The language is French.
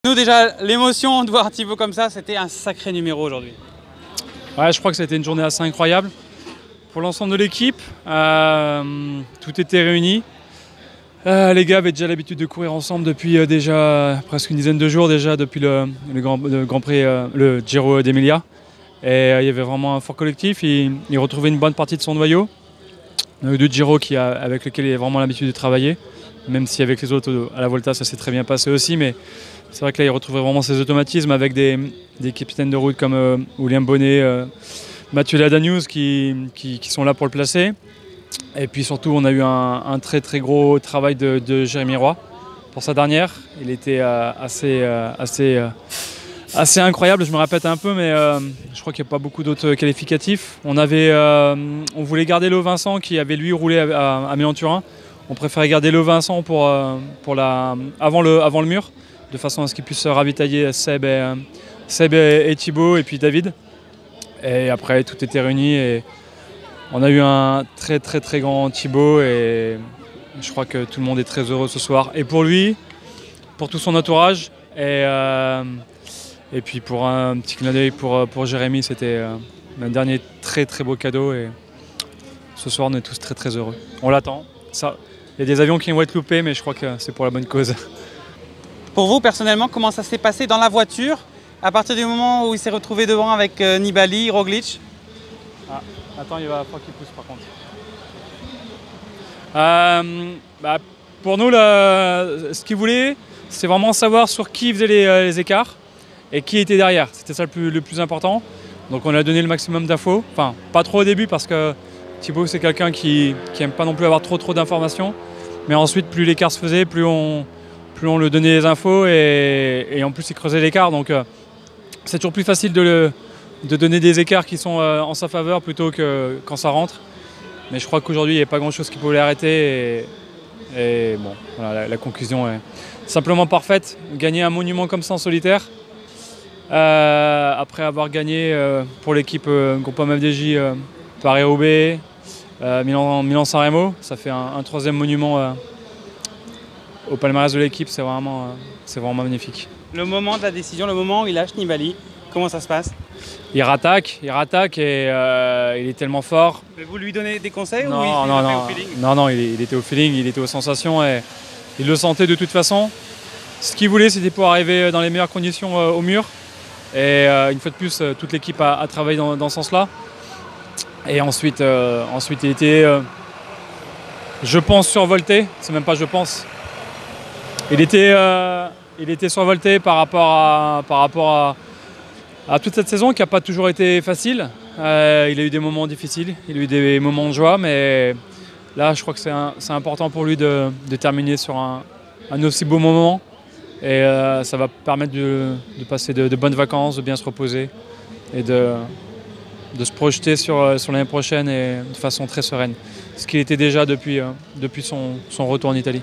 Nous déjà, l'émotion de voir Thibaut comme ça, c'était un sacré numéro aujourd'hui. Ouais, je crois que ça a été une journée assez incroyable. Pour l'ensemble de l'équipe, tout était réuni. Les gars avaient déjà l'habitude de courir ensemble depuis déjà presque une dizaine de jours déjà, depuis le Grand Prix, le Giro d'Emilia. Et il y avait vraiment un fort collectif. Il retrouvait une bonne partie de son noyau. De Giro avec lequel il a vraiment l'habitude de travailler. Même si avec les autres à la Volta ça s'est très bien passé aussi. Mais c'est vrai que là il retrouvait vraiment ses automatismes avec des capitaines de route comme William Bonnet, Mathieu Ladanius qui sont là pour le placer. Et puis surtout on a eu un très très gros travail de Jérémy Roy pour sa dernière. Il était assez incroyable, je me répète un peu, mais je crois qu'il n'y a pas beaucoup d'autres qualificatifs. On voulait garder Léo Vincent qui avait lui roulé à Milan-Turin. On préférait garder Léo Vincent avant le mur, de façon à ce qu'il puisse ravitailler Seb et Thibaut et puis David. Et après tout était réuni et on a eu un très très très grand Thibaut et je crois que tout le monde est très heureux ce soir. Et pour lui, pour tout son entourage et puis pour un petit clin d'œil pour Jérémy, c'était un dernier très très beau cadeau et ce soir on est tous très très heureux. On l'attend. Il y a des avions qui vont être loupés mais je crois que c'est pour la bonne cause. Pour vous personnellement, comment ça s'est passé dans la voiture à partir du moment où il s'est retrouvé devant avec Nibali, Roglic? Attends, il va falloir qu'il pousse par contre. Pour nous, ce qu'il voulait, c'est vraiment savoir sur qui faisait les écarts et qui était derrière. C'était ça le plus important. Donc on a donné le maximum d'infos. Enfin, pas trop au début parce que Thibaut c'est quelqu'un qui n'aime pas non plus avoir trop d'informations. Mais ensuite, plus l'écart se faisait, plus on lui donnait les infos et en plus il creusait l'écart. Donc c'est toujours plus facile de donner des écarts qui sont en sa faveur plutôt que quand ça rentre. Mais je crois qu'aujourd'hui, il n'y a pas grand-chose qui pouvait l'arrêter. Et bon, voilà, la conclusion est simplement parfaite. Gagner un monument comme ça en solitaire, après avoir gagné pour l'équipe Groupama FDJ Paris-Roubaix, Milan-San Remo, ça fait un troisième monument au palmarès de l'équipe, c'est vraiment magnifique. Le moment de la décision, le moment où il lâche Nibali, comment ça se passe? Il rattaque et il est tellement fort. Mais vous lui donnez des conseils ou au feeling? Non, il était au feeling, il était aux sensations et il le sentait de toute façon. Ce qu'il voulait, c'était pour arriver dans les meilleures conditions au mur. Et une fois de plus, toute l'équipe a travaillé dans ce sens-là. Et ensuite, il était, je pense, survolté. C'est même pas je pense. Il était survolté par rapport à toute cette saison qui n'a pas toujours été facile. Il a eu des moments difficiles, il a eu des moments de joie, mais là je crois que c'est important pour lui de terminer sur un aussi beau moment. Et ça va permettre de passer de bonnes vacances, de bien se reposer et de se projeter sur l'année prochaine et de façon très sereine. Ce qu'il était déjà depuis son retour en Italie.